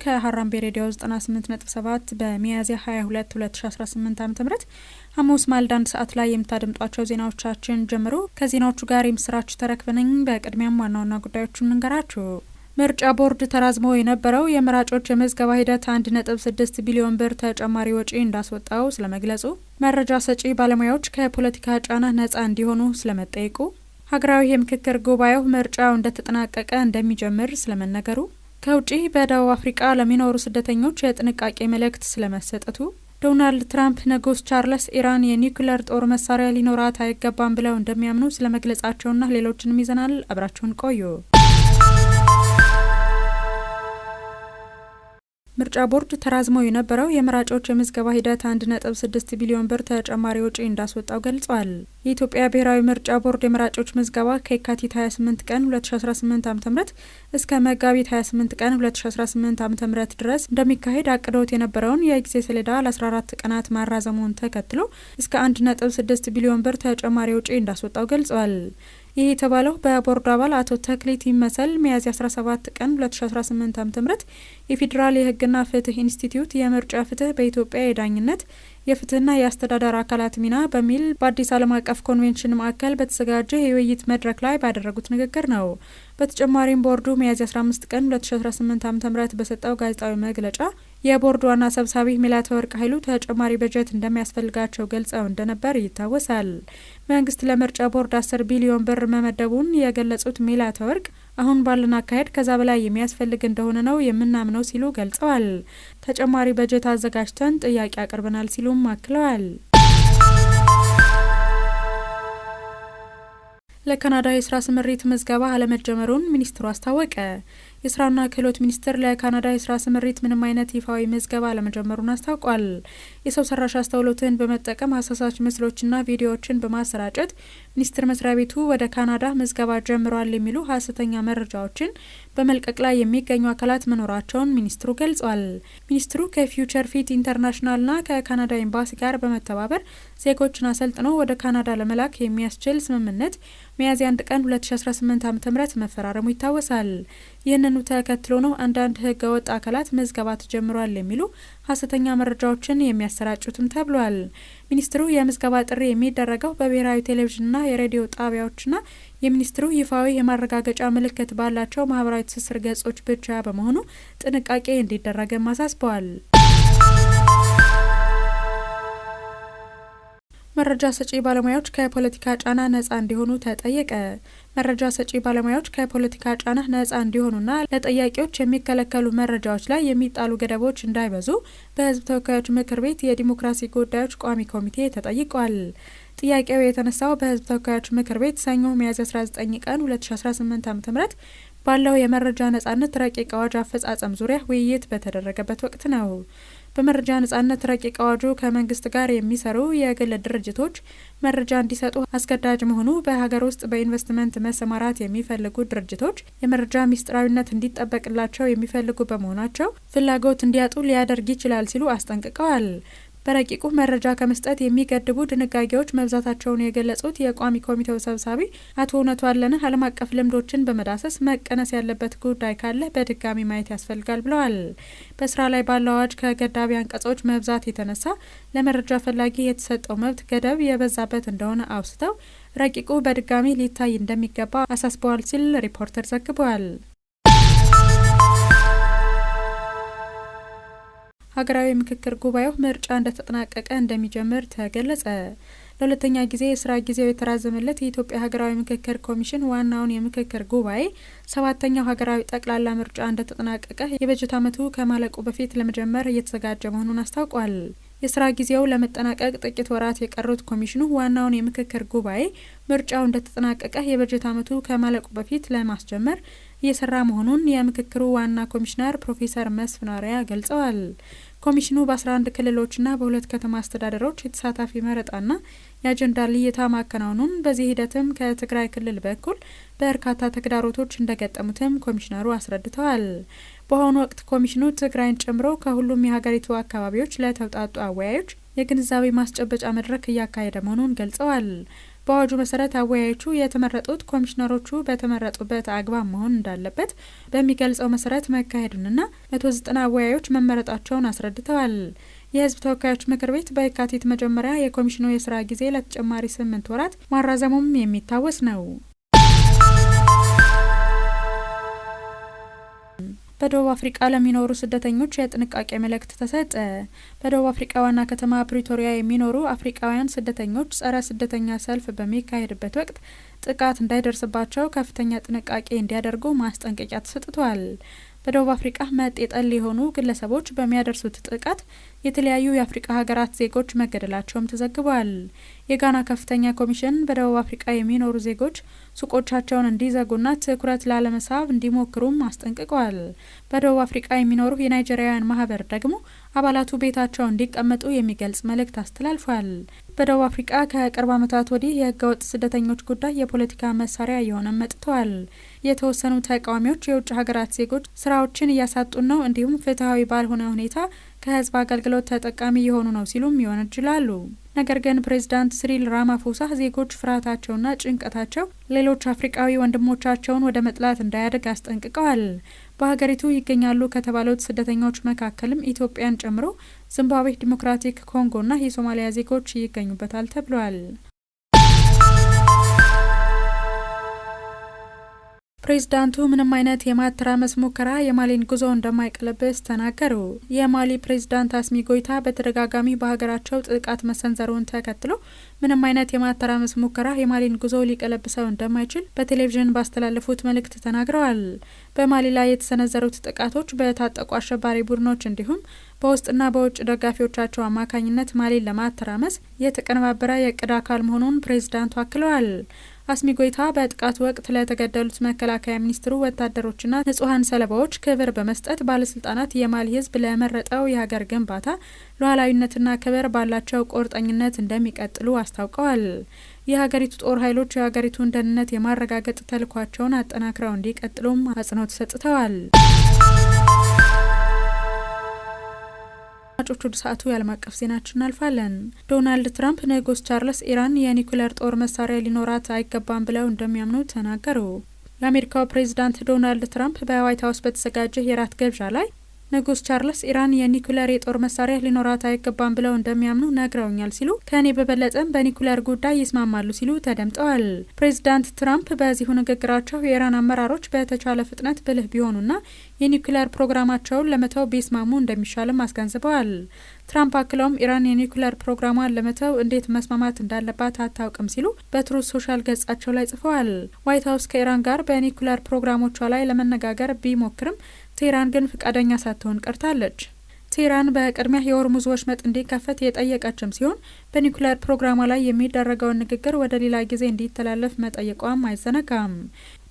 ከሀራምቤ ሬዲዮ 98.7 በሚያዝያ 22 2018 ዓ.ም ሐሙስ ማልዳ 1 ሰዓት ላይ የምታደምጧቸው ዜናዎቻችን ጀምሩ። ከዜናዎቹ ጋር የምስራች ተረክበነኝ። በቅድሚያም ዋና ዋና ጉዳዮችን እንገራችሁ። ምርጫ ቦርድ ተራዝሞ የነበረው የመራጮች የምዝገባ ሂደት 1.6 ቢሊዮን ብር ተጨማሪ ወጪ እንዳስወጣው ስለመግለጹ፣ መረጃ ሰጪ ባለሙያዎች ከፖለቲካ ጫና ነጻ እንዲሆኑ ስለመጠየቁ፣ ሀገራዊ የምክክር ጉባኤው ምርጫው እንደተጠናቀቀ እንደሚጀምር ስለመነገሩ፣ ከውጪ በደቡብ አፍሪካ ለሚኖሩ ስደተኞች የጥንቃቄ መልእክት ስለመሰጠቱ፣ ዶናልድ ትራምፕ ንጉስ ቻርልስ ኢራን የኒውክሌር ጦር መሳሪያ ሊኖራት አይገባም ብለው እንደሚያምኑ ስለመግለጻቸውና ሌሎችንም ይዘናል። አብራችሁን ቆዩ። ምርጫ ቦርድ ተራዝሞ የነበረው የመራጮች የምዝገባ ሂደት 1.6 ቢሊዮን ብር ተጨማሪ ወጪ እንዳስወጣው ገልጿል። የኢትዮጵያ ብሔራዊ ምርጫ ቦርድ የመራጮች ምዝገባ ከየካቲት 28 ቀን 2018 ዓ.ም እስከ መጋቢት 28 ቀን 2018 ዓ.ም ድረስ እንደሚካሄድ አቅዶት የነበረውን የጊዜ ሰሌዳ ለ14 ቀናት ማራዘሙን ተከትሎ እስከ 1.6 ቢሊዮን ብር ተጨማሪ ወጪ እንዳስወጣው ገልጿል። ይህ የተባለው በቦርዱ አባል አቶ ተክሊት ይመሰል ሚያዝያ 17 ቀን 2018 ዓ.ም የፌዴራል የሕግና ፍትህ ኢንስቲትዩት የምርጫ ፍትህ በኢትዮጵያ የዳኝነት የፍትህና የአስተዳደር አካላት ሚና በሚል በአዲስ ዓለም አቀፍ ኮንቬንሽን ማዕከል በተዘጋጀ የውይይት መድረክ ላይ ባደረጉት ንግግር ነው። በተጨማሪም ቦርዱ ሚያዝያ 15 ቀን 2018 ዓ.ም በሰጠው ጋዜጣዊ መግለጫ የቦርዱ ዋና ሰብሳቢ ሜላትወርቅ ኃይሉ ተጨማሪ በጀት እንደሚያስፈልጋቸው ገልጸው እንደነበር ይታወሳል። መንግስት ለምርጫ ቦርድ 10 ቢሊዮን ብር መመደቡን የገለጹት ሜላትወርቅ አሁን ባለን አካሄድ ከዛ በላይ የሚያስፈልግ እንደሆነ ነው የምናምነው ሲሉ ገልጸዋል። ተጨማሪ በጀት አዘጋጅተን ጥያቄ አቅርበናል ሲሉም አክለዋል። ለካናዳ የስራ ስምሪት ምዝገባ አለመጀመሩን ሚኒስትሩ አስታወቀ። የስራና ክህሎት ሚኒስቴር ለካናዳ የስራ ስምሪት ምንም አይነት ይፋዊ ምዝገባ አለመጀመሩን አስታውቋል። የሰው ሰራሽ አስተውሎትን በመጠቀም አሳሳች ምስሎችና ቪዲዮዎችን በማሰራጨት ሚኒስቴር መስሪያ ቤቱ ወደ ካናዳ ምዝገባ ጀምሯል የሚሉ ሀሰተኛ መረጃዎችን በመልቀቅ ላይ የሚገኙ አካላት መኖራቸውን ሚኒስትሩ ገልጿል። ሚኒስትሩ ከፊውቸር ፊት ኢንተርናሽናልና ከካናዳ ኤምባሲ ጋር በመተባበር ዜጎችን አሰልጥኖ ወደ ካናዳ ለመላክ የሚያስችል ስምምነት ሚያዝያ 1 ቀን 2018 ዓ.ም መፈራረሙ ይታወሳል። ይህንኑ ተከትሎ ነው አንዳንድ ህገወጥ አካላት ምዝገባ ተጀምሯል የሚሉ ሀሰተኛ መረጃዎችን የሚያሰራጩትም ተብሏል። ሚኒስትሩ የምዝገባ ጥሪ የሚደረገው በብሔራዊ ቴሌቪዥንና የሬዲዮ ጣቢያዎችና የሚኒስትሩ ይፋዊ የማረጋገጫ ምልክት ባላቸው ማህበራዊ ትስስር ገጾች ብቻ በመሆኑ ጥንቃቄ እንዲደረግም አሳስበዋል። መረጃ ሰጪ ባለሙያዎች ከፖለቲካ ጫና ነጻ እንዲሆኑ ተጠየቀ። መረጃ ሰጪ ባለሙያዎች ከፖለቲካ ጫና ነጻ እንዲሆኑና ለጠያቂዎች የሚከለከሉ መረጃዎች ላይ የሚጣሉ ገደቦች እንዳይበዙ በህዝብ ተወካዮች ምክር ቤት የዲሞክራሲ ጉዳዮች ቋሚ ኮሚቴ ተጠይቋል። ጥያቄው የተነሳው በህዝብ ተወካዮች ምክር ቤት ሰኞ ሚያዝያ 19 ቀን 2018 ዓ.ም ባለው የመረጃ ነጻነት ረቂቅ አዋጅ አፈጻጸም ዙሪያ ውይይት በተደረገበት ወቅት ነው። በመረጃ ነጻነት ረቂቅ አዋጁ ከመንግስት ጋር የሚሰሩ የግል ድርጅቶች መረጃ እንዲሰጡ አስገዳጅ መሆኑ በሀገር ውስጥ በኢንቨስትመንት መሰማራት የሚፈልጉ ድርጅቶች የመረጃ ሚስጥራዊነት እንዲጠበቅላቸው የሚፈልጉ በመሆናቸው ፍላጎት እንዲያጡ ሊያደርግ ይችላል ሲሉ አስጠንቅቀዋል። በረቂቁ መረጃ ከመስጠት የሚገድቡ ድንጋጌዎች መብዛታቸውን የገለጹት የቋሚ ኮሚቴው ሰብሳቢ አቶ እውነቱ አለነህ ዓለም አቀፍ ልምዶችን በመዳሰስ መቀነስ ያለበት ጉዳይ ካለ በድጋሚ ማየት ያስፈልጋል ብለዋል። በስራ ላይ ባለው አዋጅ ከገዳቢ አንቀጾች መብዛት የተነሳ ለመረጃ ፈላጊ የተሰጠው መብት ገደብ የበዛበት እንደሆነ አውስተው ረቂቁ በድጋሚ ሊታይ እንደሚገባ አሳስበዋል ሲል ሪፖርተር ዘግቧል። ሀገራዊ ምክክር ጉባኤው ምርጫ እንደተጠናቀቀ እንደሚጀምር ተገለጸ። ለሁለተኛ ጊዜ የስራ ጊዜው የተራዘመለት የኢትዮጵያ ሀገራዊ ምክክር ኮሚሽን ዋናውን የምክክር ጉባኤ 7ኛው ሀገራዊ ጠቅላላ ምርጫ እንደተጠናቀቀ የበጀት ዓመቱ ከማለቁ በፊት ለመጀመር እየተዘጋጀ መሆኑን አስታውቋል። የስራ ጊዜው ለመጠናቀቅ ጥቂት ወራት የቀሩት ኮሚሽኑ ዋናውን የምክክር ጉባኤ ምርጫው እንደተጠናቀቀ የበጀት ዓመቱ ከማለቁ በፊት ለማስጀመር እየሰራ መሆኑን የምክክሩ ዋና ኮሚሽነር ፕሮፌሰር መስፍን አርአያ ገልጸዋል። ኮሚሽኑ በ11 ክልሎችና በ2 ከተማ አስተዳደሮች የተሳታፊ መረጣና የአጀንዳ ልየታ ማከናወኑን፣ በዚህ ሂደትም ከትግራይ ክልል በኩል በርካታ ተግዳሮቶች እንደገጠሙትም ኮሚሽነሩ አስረድተዋል። በአሁኑ ወቅት ኮሚሽኑ ትግራይን ጨምሮ ከሁሉም የሀገሪቱ አካባቢዎች ለተውጣጡ አወያዮች የግንዛቤ ማስጨበጫ መድረክ እያካሄደ መሆኑን ገልጸዋል። በአዋጁ መሰረት አወያዮቹ የተመረጡት ኮሚሽነሮቹ በተመረጡበት አግባብ መሆን እንዳለበት በሚገልጸው መሰረት መካሄዱንና 190 አወያዮች መመረጣቸውን አስረድተዋል። የሕዝብ ተወካዮች ምክር ቤት በየካቲት መጀመሪያ የኮሚሽኑ የስራ ጊዜ ለተጨማሪ 8 ወራት ማራዘሙም የሚታወስ ነው። በደቡብ አፍሪካ ለሚኖሩ ስደተኞች የጥንቃቄ መልእክት ተሰጠ። በደቡብ አፍሪካ ዋና ከተማ ፕሪቶሪያ የሚኖሩ አፍሪካውያን ስደተኞች ጸረ ስደተኛ ሰልፍ በሚካሄድበት ወቅት ጥቃት እንዳይደርስባቸው ከፍተኛ ጥንቃቄ እንዲያደርጉ ማስጠንቀቂያ ተሰጥቷል። በደቡብ አፍሪካ መጤ ጠል የሆኑ ግለሰቦች በሚያደርሱት ጥቃት የተለያዩ የአፍሪካ ሀገራት ዜጎች መገደላቸውም ተዘግቧል። የጋና ከፍተኛ ኮሚሽን በደቡብ አፍሪካ የሚኖሩ ዜጎች ሱቆቻቸውን እንዲዘጉና ትኩረት ላለመሳብ እንዲሞክሩም አስጠንቅቀዋል። በደቡብ አፍሪካ የሚኖሩ የናይጄሪያውያን ማህበር ደግሞ አባላቱ ቤታቸው እንዲቀመጡ የሚገልጽ መልእክት አስተላልፏል። በደቡብ አፍሪካ ከቅርብ ዓመታት ወዲህ የህገወጥ ስደተኞች ጉዳይ የፖለቲካ መሳሪያ እየሆነ መጥተዋል። የተወሰኑ ተቃዋሚዎች የውጭ ሀገራት ዜጎች ስራዎችን እያሳጡን ነው፣ እንዲሁም ፍትሐዊ ባልሆነ ሁኔታ ከህዝብ አገልግሎት ተጠቃሚ የሆኑ ነው ሲሉም ይወነጅላሉ። ነገር ግን ፕሬዝዳንት ሲሪል ራማፎሳ ዜጎች ፍርሃታቸውና ጭንቀታቸው ሌሎች አፍሪካዊ ወንድሞቻቸውን ወደ መጥላት እንዳያድግ አስጠንቅቀዋል። በሀገሪቱ ይገኛሉ ከተባሉት ስደተኞች መካከልም ኢትዮጵያን ጨምሮ ዚምባብዌ፣ ዲሞክራቲክ ኮንጎና የሶማሊያ ዜጎች ይገኙበታል ተብሏል። ፕሬዝዳንቱ ምንም አይነት የማተራመስ ሙከራ የማሊን ጉዞ እንደማይቀለብስ ተናገሩ። የማሊ ፕሬዝዳንት አስሚ ጎይታ በተደጋጋሚ በሀገራቸው ጥቃት መሰንዘሩን ተከትሎ ምንም አይነት የማተራመስ ሙከራ የማሊን ጉዞ ሊቀለብሰው እንደማይችል በቴሌቪዥን ባስተላለፉት መልእክት ተናግረዋል። በማሊ ላይ የተሰነዘሩት ጥቃቶች በታጠቁ አሸባሪ ቡድኖች እንዲሁም በውስጥና በውጭ ደጋፊዎቻቸው አማካኝነት ማሊን ለማተራመስ የተቀነባበረ የእቅድ አካል መሆኑን ፕሬዝዳንቱ አክለዋል። አስሚ ጎይታ በጥቃቱ ወቅት ለተገደሉት መከላከያ ሚኒስትሩ ወታደሮችና ንጹሃን ሰለባዎች ክብር በመስጠት ባለስልጣናት የማሊ ሕዝብ ለመረጠው የሀገር ግንባታ ሉዓላዊነትና ክብር ባላቸው ቁርጠኝነት እንደሚቀጥሉ አስታውቀዋል። የሀገሪቱ ጦር ኃይሎች የሀገሪቱን ደህንነት የማረጋገጥ ተልዕኳቸውን አጠናክረው እንዲቀጥሉም አጽንኦት ሰጥተዋል። አድማጮች ወደ ሰዓቱ የዓለም አቀፍ ዜናችን እናልፋለን። ዶናልድ ትራምፕ ንጉስ ቻርልስ ኢራን የኒኩሌር ጦር መሳሪያ ሊኖራት አይገባም ብለው እንደሚያምኑ ተናገሩ። የአሜሪካው ፕሬዝዳንት ዶናልድ ትራምፕ በዋይት ሀውስ በተዘጋጀ የራት ግብዣ ላይ ንጉስ ቻርልስ ኢራን የኒኩሌር የጦር መሳሪያ ሊኖራት አይገባም ብለው እንደሚያምኑ ነግረውኛል ሲሉ ከኔ በበለጠም በኒኩሌር ጉዳይ ይስማማሉ ሲሉ ተደምጠዋል። ፕሬዝዳንት ትራምፕ በዚሁ ንግግራቸው የኢራን አመራሮች በተቻለ ፍጥነት ብልህ ቢሆኑና የኒኩሌር ፕሮግራማቸውን ለመተው ቢስማሙ እንደሚሻልም አስገንዝበዋል። ትራምፕ አክለውም ኢራን የኒኩሌር ፕሮግራሟን ለመተው እንዴት መስማማት እንዳለባት አታውቅም ሲሉ በትሩዝ ሶሻል ገጻቸው ላይ ጽፈዋል። ዋይት ሀውስ ከኢራን ጋር በኒኩሌር ፕሮግራሞቿ ላይ ለመነጋገር ቢሞክርም ቴህራን ግን ፈቃደኛ ሳትሆን ቀርታለች። ቴህራን በቅድሚያ የሆርሙዝ ወሽመጥ እንዲከፈት የጠየቀችም ሲሆን በኒኩሌር ፕሮግራሟ ላይ የሚደረገውን ንግግር ወደ ሌላ ጊዜ እንዲተላለፍ መጠየቋም አይዘነጋም።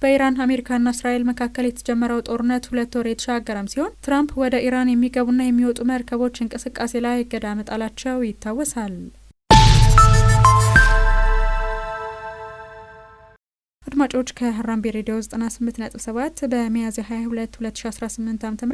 በኢራን አሜሪካና እስራኤል መካከል የተጀመረው ጦርነት 2 ወር የተሻገረም ሲሆን ትራምፕ ወደ ኢራን የሚገቡና የሚወጡ መርከቦች እንቅስቃሴ ላይ እገዳ መጣላቸው ይታወሳል። አድማጮች ከሀራምቤ ሬዲዮ 98.7 በሚያዝያ 22 2018 ዓ.ም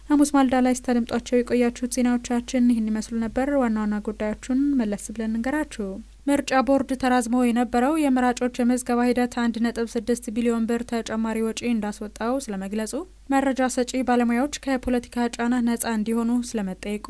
ሐሙስ ማልዳ ላይ ስታደምጧቸው የቆያችሁት ዜናዎቻችን ይህን ይመስሉ ነበር። ዋና ዋና ጉዳዮቹን መለስ ብለን እንገራችሁ። ምርጫ ቦርድ ተራዝሞ የነበረው የመራጮች የምዝገባ ሂደት 1.6 ቢሊዮን ብር ተጨማሪ ወጪ እንዳስወጣው ስለመግለጹ፣ መረጃ ሰጪ ባለሙያዎች ከፖለቲካ ጫና ነጻ እንዲሆኑ ስለመጠየቁ፣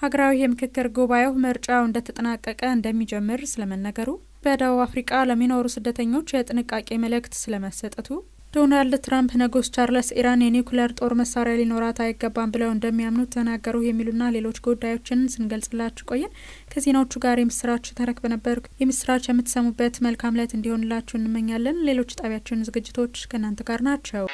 ሀገራዊ የምክክር ጉባኤው ምርጫው እንደተጠናቀቀ እንደሚጀምር ስለመነገሩ፣ በደቡብ አፍሪካ ለሚኖሩ ስደተኞች የጥንቃቄ መልእክት ስለመሰጠቱ፣ ዶናልድ ትራምፕ ንጉስ ቻርልስ ኢራን የኒኩሌር ጦር መሳሪያ ሊኖራት አይገባም ብለው እንደሚያምኑ ተናገሩ የሚሉና ሌሎች ጉዳዮችን ስንገልጽላችሁ ቆየን። ከዜናዎቹ ጋር የምስራች ተረክበ ነበርኩ። የምስራች የምትሰሙበት መልካም ዕለት እንዲሆንላችሁ እንመኛለን። ሌሎች ጣቢያችን ዝግጅቶች ከእናንተ ጋር ናቸው።